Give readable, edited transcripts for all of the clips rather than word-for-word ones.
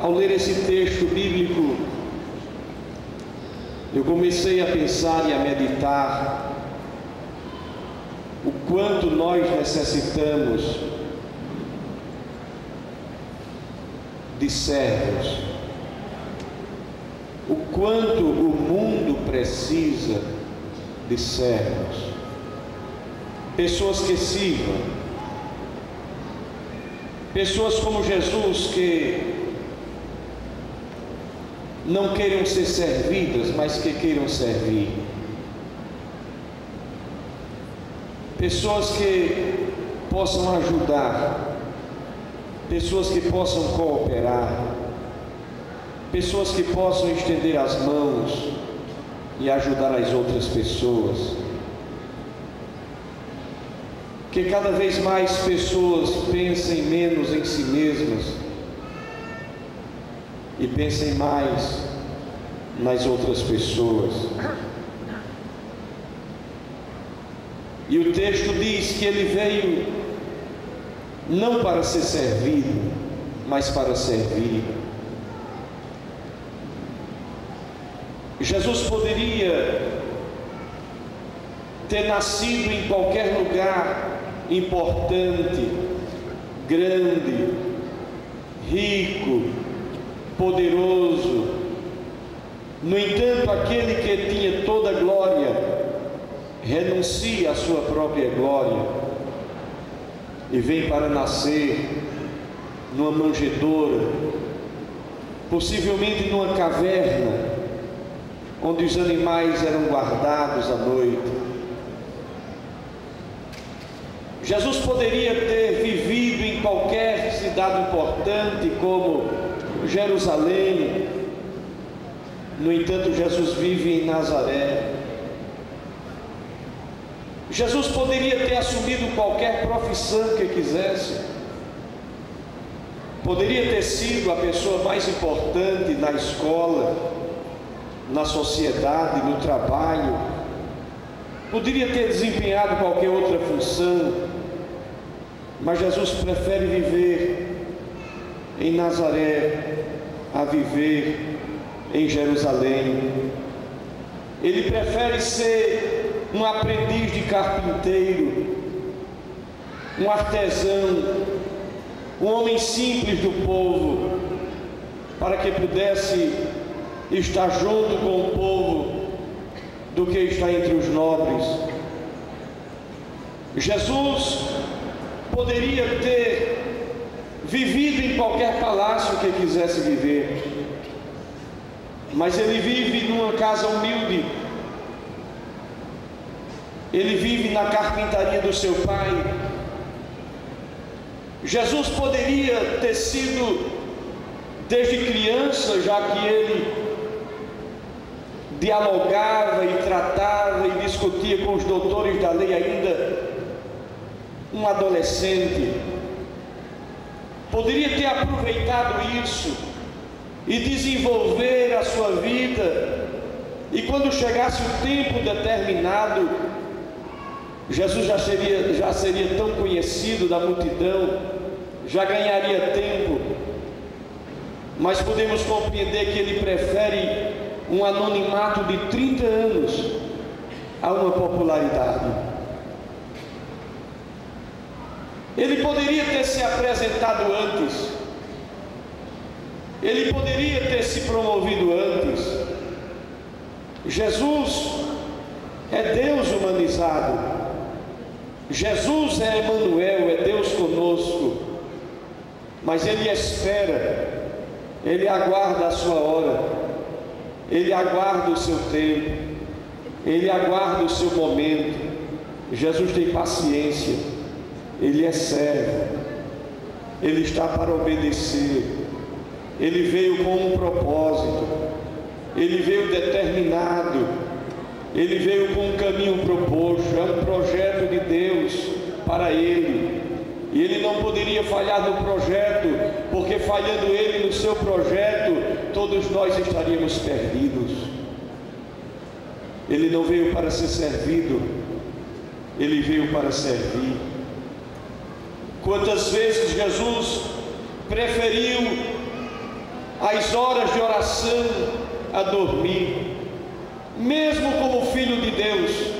Ao ler esse texto bíblico, eu comecei a pensar e a meditar o quanto nós necessitamos de servos, o quanto o mundo precisa de servos, pessoas que sirvam, pessoas como Jesus que não queiram ser servidas, mas que queiram servir, pessoas que possam ajudar, pessoas que possam cooperar, pessoas que possam estender as mãos e ajudar as outras pessoas. Que cada vez mais pessoas pensem menos em si mesmas e pensem mais nas outras pessoas. E o texto diz que ele veio não para ser servido, mas para servir. Jesus poderia ter nascido em qualquer lugar importante, grande, rico, poderoso. No entanto, aquele que tinha toda a glória renuncia à sua própria glória e vem para nascer numa manjedoura, possivelmente numa caverna onde os animais eram guardados à noite. Jesus poderia ter vivido em qualquer cidade importante como Jerusalém. No entanto, Jesus vive em Nazaré. Jesus poderia ter assumido qualquer profissão que quisesse, poderia ter sido a pessoa mais importante na escola, na sociedade, no trabalho, poderia ter desempenhado qualquer outra função, mas Jesus prefere viver em Nazaré a viver em Jerusalém. Ele prefere ser um aprendiz de carpinteiro, um artesão, um homem simples do povo, para que pudesse estar junto com o povo do que está entre os nobres. Jesus poderia ter vivido em qualquer palácio que quisesse viver, mas ele vive numa casa humilde. Ele vive na carpintaria do seu pai. Jesus poderia ter sido, desde criança, já que ele dialogava e tratava e discutia com os doutores da lei ainda, um adolescente, poderia ter aproveitado isso e desenvolver a sua vida, e quando chegasse o tempo determinado, Jesus já seria tão conhecido da multidão, já ganharia tempo. Mas podemos compreender que ele prefere um anonimato de 30 anos a uma popularidade. Ele poderia ter se apresentado antes, ele poderia ter se promovido antes. Jesus é Deus humanizado. Jesus é Emanuel, é Deus conosco, mas Ele espera, Ele aguarda a sua hora, Ele aguarda o seu tempo, Ele aguarda o seu momento. Jesus tem paciência, Ele é servo, Ele está para obedecer, Ele veio com um propósito, Ele veio determinado, Ele veio com um caminho proposto, é um projeto de Deus para Ele, e Ele não poderia falhar no projeto, porque falhando Ele no seu projeto, todos nós estaríamos perdidos. Ele não veio para ser servido, Ele veio para servir. Quantas vezes Jesus preferiu as horas de oração a dormir, mesmo como filho de Deus.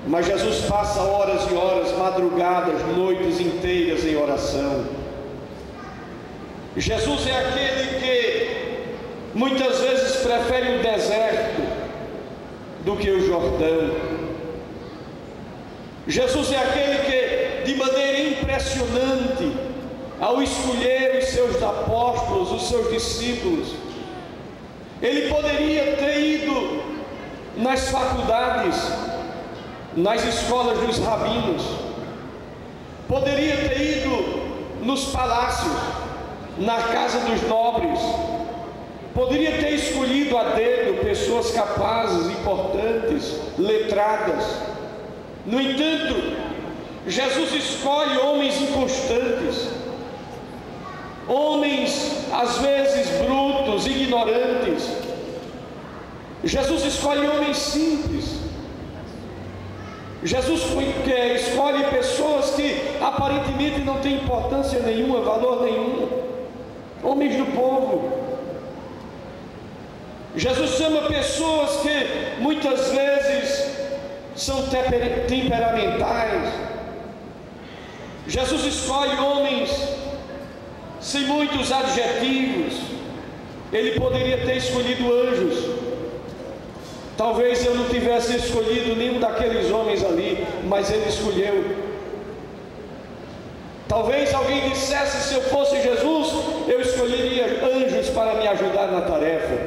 Mas Jesus passa horas e horas, madrugadas, noites inteiras em oração. Jesus é aquele que muitas vezes prefere o deserto do que o Jordão. Jesus é aquele que, de maneira impressionante, ao escolher os seus apóstolos, os seus discípulos, ele poderia ter ido nas faculdades, nas escolas dos rabinos, poderia ter ido nos palácios, na casa dos nobres, poderia ter escolhido a dedo pessoas capazes, importantes, letradas. No entanto, Jesus escolhe homens inconstantes, homens às vezes brutos, ignorantes. Jesus escolhe homens simples. Jesus escolhe pessoas que aparentemente não têm importância nenhuma, valor nenhum, homens do povo. Jesus chama pessoas que muitas vezes são temperamentais. Jesus escolhe homens sem muitos adjetivos. Ele poderia ter escolhido anjos. Talvez eu não tivesse escolhido nenhum daqueles homens ali, mas ele escolheu. Talvez alguém dissesse: se eu fosse Jesus, eu escolheria anjos para me ajudar na tarefa.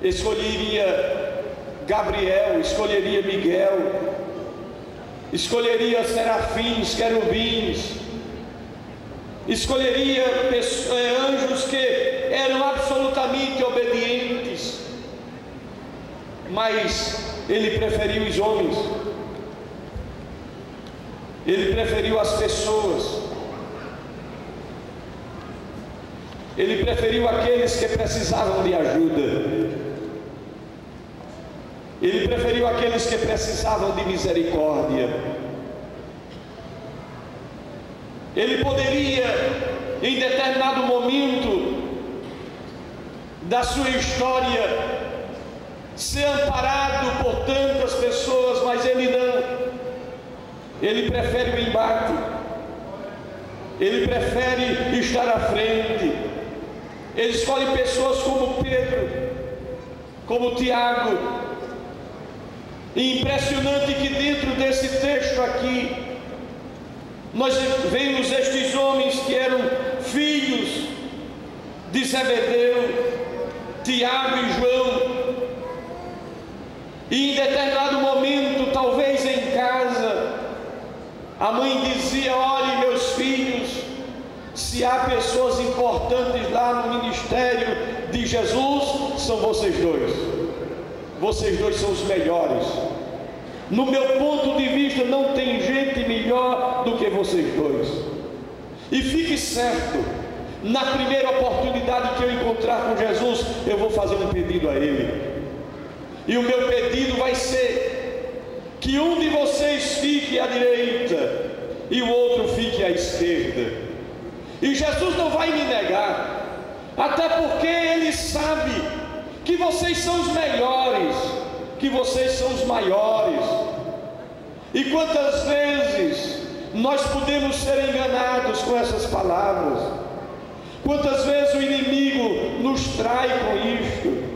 Escolheria Gabriel, escolheria Miguel, escolheria serafins, querubins, escolheria anjos que eram absolutamente obedientes. Mas ele preferiu os homens, ele preferiu as pessoas, ele preferiu aqueles que precisavam de ajuda, ele preferiu aqueles que precisavam de misericórdia. Ele poderia, em determinado momento da sua história, ser amparado por tantas pessoas, mas ele não. Ele prefere o embate, ele prefere estar à frente. Ele escolhe pessoas como Pedro, como Tiago. E impressionante que dentro desse texto aqui nós vemos estes homens que eram filhos de Zebedeu, Tiago e João. E em determinado momento, talvez em casa, a mãe dizia: olhe, meus filhos, se há pessoas importantes lá no ministério de Jesus, são vocês dois. Vocês dois são os melhores. No meu ponto de vista, não tem gente melhor do que vocês dois. E fique certo, na primeira oportunidade que eu encontrar com Jesus, eu vou fazer um pedido a Ele. E o meu pedido vai ser que um de vocês fique à direita e o outro fique à esquerda. E Jesus não vai me negar, até porque Ele sabe que vocês são os melhores, que vocês são os maiores. E quantas vezes nós podemos ser enganados com essas palavras? Quantas vezes o inimigo nos trai com isto?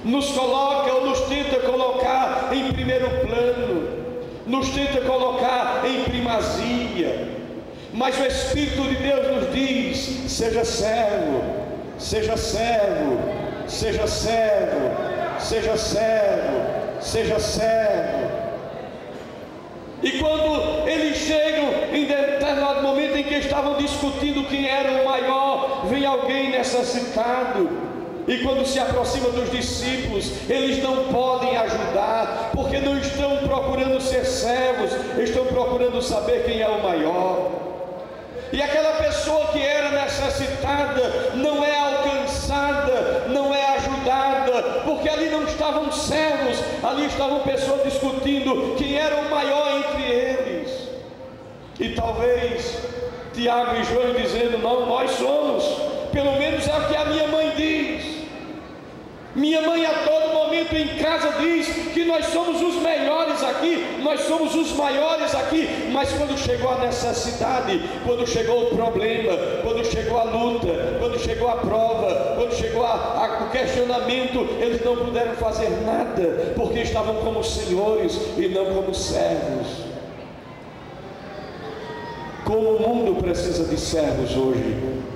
Nos coloca ou nos tenta colocar em primeiro plano, nos tenta colocar em primazia. Mas o Espírito de Deus nos diz: seja servo, seja servo, seja servo, seja servo, seja servo. E quando eles chegam em determinado momento em que estavam discutindo quem era o maior, vem alguém necessitado. E quando se aproxima dos discípulos, eles não podem ajudar, porque não estão procurando ser servos, estão procurando saber quem é o maior. E aquela pessoa que era necessitada não é alcançada, não é ajudada, porque ali não estavam servos, ali estavam pessoas discutindo quem era o maior entre eles. E talvez Tiago e João dizendo: não, nós somos, pelo menos é o que a minha mãe diz. Minha mãe a todo momento em casa diz que nós somos os melhores aqui, nós somos os maiores aqui, mas quando chegou a necessidade, quando chegou o problema, quando chegou a luta, quando chegou a prova, quando chegou o questionamento, eles não puderam fazer nada, porque estavam como senhores e não como servos. Como o mundo precisa de servos hoje.